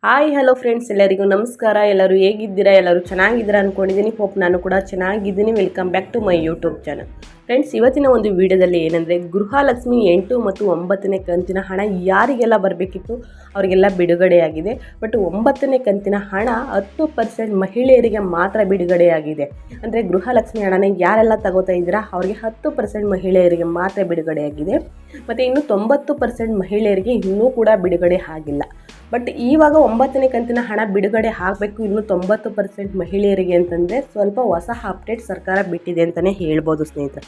Hi hello friends, ಎಲ್ಲರಿಗೂ ನಮಸ್ಕಾರ. ಎಲ್ಲರೂ ಹೇಗಿದ್ದೀರಾ? ಎಲ್ಲರೂ ಚೆನ್ನಾಗಿದ್ದೀರಾ ಅಂದ್ಕೊಂಡಿದ್ದೀನಿ. ಹೋಪ್ ನಾನು ಕೂಡ ಚೆನ್ನಾಗಿದ್ದೀನಿ. Welcome back to my YouTube channel. Friends, ಇವತ್ತಿನ ಒಂದು ವಿಡಿಯೋದಲ್ಲಿ ಏನಂದರೆ, ಗೃಹಲಕ್ಷ್ಮಿ 8 ಮತ್ತು 9ನೇ ಕಂತಿನ ಹಣ ಯಾರಿಗೆಲ್ಲ ಬರಬೇಕಿತ್ತು ಅವರಿಗೆಲ್ಲ ಬಿಡುಗಡೆಯಾಗಿದೆ. ಬಟ್ 9ನೇ ಕಂತಿನ ಹಣ 10% ಮಹಿಳೆಯರಿಗೆ ಮಾತ್ರ ಬಿಡುಗಡೆಯಾಗಿದೆ. ಅಂದರೆ ಗೃಹಲಕ್ಷ್ಮಿ ಹಣನ ಯಾರೆಲ್ಲ ತಗೋತಾ ಇದ್ದೀರಾ ಅವರಿಗೆ 10% ಮಹಿಳೆಯರಿಗೆ ಮಾತ್ರ ಬಿಡುಗಡೆಯಾಗಿದೆ. ಮತ್ತು ಇನ್ನು 90% ಮಹಿಳೆಯರಿಗೆ ಇನ್ನೂ ಕೂಡ ಬಿಡುಗಡೆ ಆಗಿಲ್ಲ. ಬಟ್ ಇವಾಗ 9ನೇ ಕಂತಿನ ಹಣ ಬಿಡುಗಡೆ ಆಗಬೇಕು ಇನ್ನು 90% ಮಹಿಳೆಯರಿಗೆ ಅಂತಂದರೆ ಸ್ವಲ್ಪ ಹೊಸ ಅಪ್ಡೇಟ್ ಸರ್ಕಾರ ಬಿಟ್ಟಿದೆ ಅಂತಲೇ ಹೇಳ್ಬೋದು ಸ್ನೇಹಿತರೆ.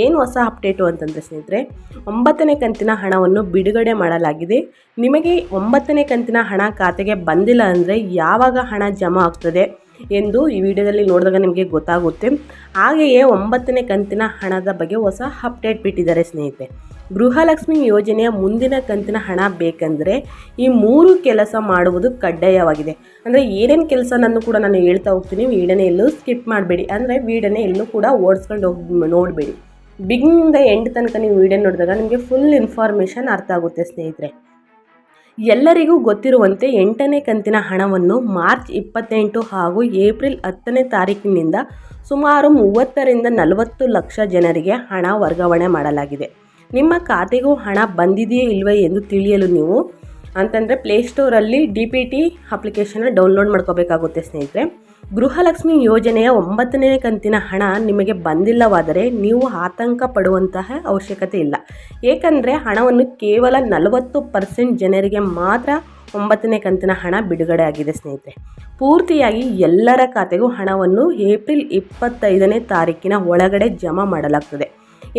ಏನು ಹೊಸ ಅಪ್ಡೇಟು ಅಂತಂದರೆ ಸ್ನೇಹಿತರೆ, 9ನೇ ಕಂತಿನ ಹಣವನ್ನು ಬಿಡುಗಡೆ ಮಾಡಲಾಗಿದೆ. ನಿಮಗೆ 9ನೇ ಕಂತಿನ ಹಣ ಖಾತೆಗೆ ಬಂದಿಲ್ಲ ಅಂದರೆ ಯಾವಾಗ ಹಣ ಜಮಾ ಆಗ್ತದೆ ಎಂದು ಈ ವಿಡಿಯೋದಲ್ಲಿ ನೋಡಿದಾಗ ನಿಮಗೆ ಗೊತ್ತಾಗುತ್ತೆ. ಹಾಗೆಯೇ 9ನೇ ಕಂತಿನ ಹಣದ ಬಗ್ಗೆ ಹೊಸ ಅಪ್ಡೇಟ್ ಬಿಟ್ಟಿದ್ದಾರೆ ಸ್ನೇಹಿತರೆ. ಗೃಹಲಕ್ಷ್ಮಿ ಯೋಜನೆಯ ಮುಂದಿನ ಕಂತಿನ ಹಣ ಬೇಕೆಂದರೆ ಈ 3 ಕೆಲಸ ಮಾಡುವುದು ಕಡ್ಡಾಯವಾಗಿದೆ. ಅಂದರೆ ಏನೇನು ಕೆಲಸನನ್ನು ಕೂಡ ನಾನು ಹೇಳ್ತಾ ಹೋಗ್ತೀನಿ. ವೀಡಿಯೋನೇ ಎಲ್ಲೂ ಸ್ಕಿಪ್ ಮಾಡಬೇಡಿ. ಅಂದರೆ ವೀಡಿಯೋನೇ ಎಲ್ಲೂ ಕೂಡ ಓಡಿಸ್ಕೊಂಡು ಹೋಗಿ ನೋಡಬೇಡಿ. ಬಿಗಿನಿಂದ ಎಂಡ್ ತನಕ ನೀವು ವೀಡಿಯೋ ನೋಡಿದಾಗ ನಿಮಗೆ ಫುಲ್ ಇನ್ಫಾರ್ಮೇಷನ್ ಅರ್ಥ ಆಗುತ್ತೆ ಸ್ನೇಹಿತರೆ. ಎಲ್ಲರಿಗೂ ಗೊತ್ತಿರುವಂತೆ 8ನೇ ಕಂತಿನ ಹಣವನ್ನು ಮಾರ್ಚ್ 28 ಹಾಗೂ ಏಪ್ರಿಲ್ 10ನೇ ತಾರೀಕಿನಿಂದ ಸುಮಾರು 30ರಿಂದ 40 ಲಕ್ಷ ಜನರಿಗೆ ಹಣ ವರ್ಗಾವಣೆ ಮಾಡಲಾಗಿದೆ. ನಿಮ್ಮ ಖಾತೆಗೂ ಹಣ ಬಂದಿದೆಯೇ ಇಲ್ವೇ ಎಂದು ತಿಳಿಯಲು ನೀವು ಅಂತಂದರೆ ಪ್ಲೇಸ್ಟೋರಲ್ಲಿ DPT ಅಪ್ಲಿಕೇಶನ್ನ ಡೌನ್ಲೋಡ್ ಮಾಡ್ಕೋಬೇಕಾಗುತ್ತೆ ಸ್ನೇಹಿತರೆ. ಗೃಹಲಕ್ಷ್ಮಿ ಯೋಜನೆಯ 9ನೇ ಕಂತಿನ ಹಣ ನಿಮಗೆ ಬಂದಿಲ್ಲವಾದರೆ ನೀವು ಆತಂಕ ಪಡುವಂತಹ ಅವಶ್ಯಕತೆ ಇಲ್ಲ. ಏಕೆಂದರೆ ಹಣವನ್ನು ಕೇವಲ 40% ಜನರಿಗೆ ಮಾತ್ರ 9ನೇ ಕಂತಿನ ಹಣ ಬಿಡುಗಡೆ ಆಗಿದೆ ಸ್ನೇಹಿತರೆ. ಪೂರ್ತಿಯಾಗಿ ಎಲ್ಲರ ಖಾತೆಗೂ ಹಣವನ್ನು ಏಪ್ರಿಲ್ 25ನೇ ತಾರೀಕಿನ ಒಳಗಡೆ ಜಮಾ ಮಾಡಲಾಗ್ತದೆ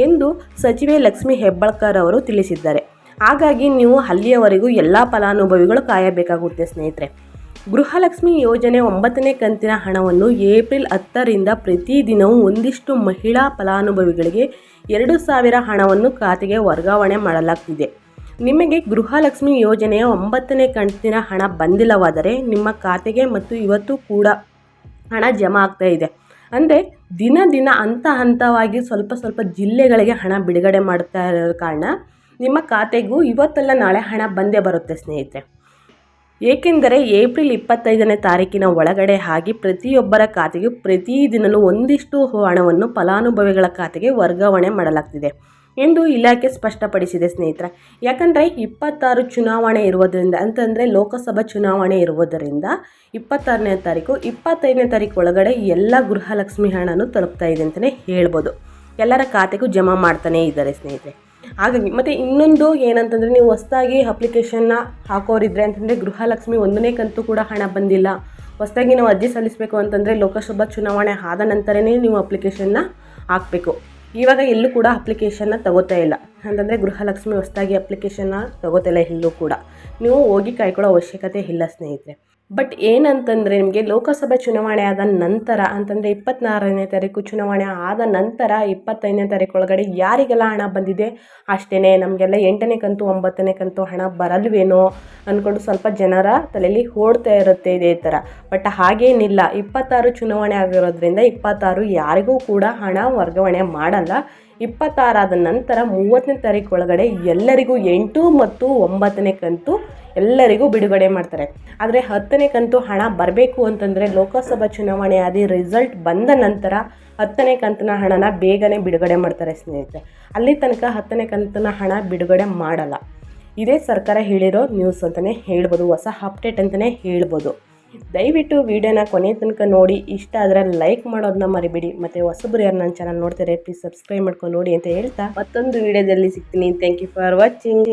ಎಂದು ಸಚಿವೆ ಲಕ್ಷ್ಮಿ ಹೆಬ್ಬಾಳ್ಕರ್ ಅವರು ತಿಳಿಸಿದ್ದಾರೆ. ಹಾಗಾಗಿ ನೀವು ಅಲ್ಲಿಯವರೆಗೂ ಎಲ್ಲ ಫಲಾನುಭವಿಗಳು ಕಾಯಬೇಕಾಗುತ್ತೆ ಸ್ನೇಹಿತರೆ. ಗೃಹಲಕ್ಷ್ಮಿ ಯೋಜನೆ 9ನೇ ಕಂತಿನ ಹಣವನ್ನು ಏಪ್ರಿಲ್ 10ರಿಂದ ಪ್ರತಿದಿನವೂ ಒಂದಿಷ್ಟು ಮಹಿಳಾ ಫಲಾನುಭವಿಗಳಿಗೆ 2,000 ಹಣವನ್ನು ಖಾತೆಗೆ ವರ್ಗಾವಣೆ ಮಾಡಲಾಗ್ತಿದೆ. ನಿಮಗೆ ಗೃಹಲಕ್ಷ್ಮಿ ಯೋಜನೆಯ 9ನೇ ಕಂತಿನ ಹಣ ಬಂದಿಲ್ಲವಾದರೆ ನಿಮ್ಮ ಖಾತೆಗೆ ಮತ್ತು ಇವತ್ತು ಕೂಡ ಹಣ ಜಮಾ ಆಗ್ತಾ ಇದೆ. ಅಂದರೆ ದಿನ ಹಂತವಾಗಿ ಸ್ವಲ್ಪ ಜಿಲ್ಲೆಗಳಿಗೆ ಹಣ ಬಿಡುಗಡೆ ಮಾಡ್ತಾ ಇರೋ ಕಾರಣ ನಿಮ್ಮ ಖಾತೆಗೂ ಇವತ್ತಲ್ಲ ನಾಳೆ ಹಣ ಬಂದೇ ಬರುತ್ತೆ ಸ್ನೇಹಿತರೆ. ಏಕೆಂದರೆ ಏಪ್ರಿಲ್ 25ನೇ ತಾರೀಕಿನ ಒಳಗಡೆ ಆಗಿ ಪ್ರತಿಯೊಬ್ಬರ ಖಾತೆಗೂ ಪ್ರತಿದಿನವೂ ಒಂದಿಷ್ಟು ಹಣವನ್ನು ಫಲಾನುಭವಿಗಳ ಖಾತೆಗೆ ವರ್ಗಾವಣೆ ಮಾಡಲಾಗ್ತಿದೆ ಎಂದು ಇಲಾಖೆ ಸ್ಪಷ್ಟಪಡಿಸಿದೆ ಸ್ನೇಹಿತರೆ. ಯಾಕಂದರೆ 26 ಚುನಾವಣೆ ಇರುವುದರಿಂದ ಅಂತಂದರೆ ಲೋಕಸಭಾ ಚುನಾವಣೆ ಇರುವುದರಿಂದ 26ನೇ ತಾರೀಕು 25ನೇ ತಾರೀಕು ಒಳಗಡೆ ಎಲ್ಲ ಗೃಹಲಕ್ಷ್ಮಿ ಹಣನೂ ತಲುಪ್ತಾ ಇದೆ ಅಂತಲೇ ಹೇಳ್ಬೋದು. ಎಲ್ಲರ ಖಾತೆಗೂ ಜಮಾ ಮಾಡ್ತಾನೇ ಇದ್ದಾರೆ ಸ್ನೇಹಿತರೆ. ಹಾಗಾಗಿ ಮತ್ತು ಇನ್ನೊಂದು ಏನಂತಂದರೆ, ನೀವು ಹೊಸದಾಗಿ ಅಪ್ಲಿಕೇಶನ್ನ ಹಾಕೋರಿದ್ರೆ ಅಂತಂದರೆ ಗೃಹಲಕ್ಷ್ಮಿ 1ನೇ ಕಂತು ಕೂಡ ಹಣ ಬಂದಿಲ್ಲ, ಹೊಸದಾಗಿ ನಾವು ಅರ್ಜಿ ಸಲ್ಲಿಸಬೇಕು ಅಂತಂದರೆ ಲೋಕಸಭಾ ಚುನಾವಣೆ ಆದ ನಂತರನೇ ನೀವು ಅಪ್ಲಿಕೇಶನ್ನ ಹಾಕಬೇಕು. ಇವಾಗ ಎಲ್ಲೂ ಕೂಡ ಅಪ್ಲಿಕೇಶನ್ನ ತಗೋತಾ ಇಲ್ಲ. ಅಂತಂದರೆ ಗೃಹಲಕ್ಷ್ಮಿ ಹೊಸದಾಗಿ ಅಪ್ಲಿಕೇಶನ್ನ ತಗೋತಾ ಇಲ್ಲ ಎಲ್ಲೂ ಕೂಡ. ನೀವು ಹೋಗಿ ಕಾಯ್ಕೊಳ್ಳೋ ಅವಶ್ಯಕತೆ ಇಲ್ಲ ಸ್ನೇಹಿತರೆ. ಬಟ್ ಏನಂತಂದರೆ, ನಿಮಗೆ ಲೋಕಸಭಾ ಚುನಾವಣೆ ಆದ ನಂತರ ಅಂತಂದರೆ 26ನೇ ತಾರೀಕು ಚುನಾವಣೆ ಆದ ನಂತರ 25ನೇ ತಾರೀಕು ಒಳಗಡೆ ಯಾರಿಗೆಲ್ಲ ಹಣ ಬಂದಿದೆ ಅಷ್ಟೇ. ನಮಗೆಲ್ಲ 8ನೇ ಕಂತು 9ನೇ ಕಂತು ಹಣ ಬರಲ್ವೇನೋ ಅಂದ್ಕೊಂಡು ಸ್ವಲ್ಪ ಜನರ ತಲೆಯಲ್ಲಿ ಓಡ್ತಾ ಇರುತ್ತೆ ಇದೇ ಥರ. ಬಟ್ ಹಾಗೇನಿಲ್ಲ. 26 ಚುನಾವಣೆ ಆಗಿರೋದ್ರಿಂದ 26 ಯಾರಿಗೂ ಕೂಡ ಹಣ ವರ್ಗಾವಣೆ ಮಾಡಲ್ಲ. 26 ಆದ ನಂತರ 30ನೇ ತಾರೀಕು ಒಳಗಡೆ ಎಲ್ಲರಿಗೂ 8 ಮತ್ತು 9ನೇ ಕಂತು ಎಲ್ಲರಿಗೂ ಬಿಡುಗಡೆ ಮಾಡ್ತಾರೆ. ಆದರೆ 10ನೇ ಕಂತು ಹಣ ಬರಬೇಕು ಅಂತಂದರೆ ಲೋಕಸಭಾ ಚುನಾವಣೆ ಆದಿ ರಿಸಲ್ಟ್ ಬಂದ ನಂತರ 10ನೇ ಕಂತಿನ ಹಣನ ಬೇಗನೆ ಬಿಡುಗಡೆ ಮಾಡ್ತಾರೆ ಸ್ನೇಹಿತರೆ. ಅಲ್ಲಿ ತನಕ 10ನೇ ಕಂತಿನ ಹಣ ಬಿಡುಗಡೆ ಮಾಡಲ್ಲ. ಇದೇ ಸರ್ಕಾರ ಹೇಳಿರೋ ನ್ಯೂಸ್ ಅಂತಲೇ ಹೇಳ್ಬೋದು, ಹೊಸ ಅಪ್ಡೇಟ್ ಅಂತಲೇ ಹೇಳ್ಬೋದು. ದಯವಿಟ್ಟು ವಿಡಿಯೋನ ಕೊನೆ ತನಕ ನೋಡಿ. ಇಷ್ಟ ಆದರೆ ಲೈಕ್ ಮಾಡೋದನ್ನ ಮರಿಬೇಡಿ. ಮತ್ತು ಹೊಸಬರು ಯಾರು ನನ್ನ ಚಾನಲ್ ನೋಡ್ತಾರೆ ಪ್ಲೀಸ್ ಸಬ್ಸ್ಕ್ರೈಬ್ ಮಾಡ್ಕೊಂಡು ನೋಡಿ ಅಂತ ಹೇಳ್ತಾ ಮತ್ತೊಂದು ವಿಡಿಯೋದಲ್ಲಿ ಸಿಗ್ತೀನಿ. Thank you for watching.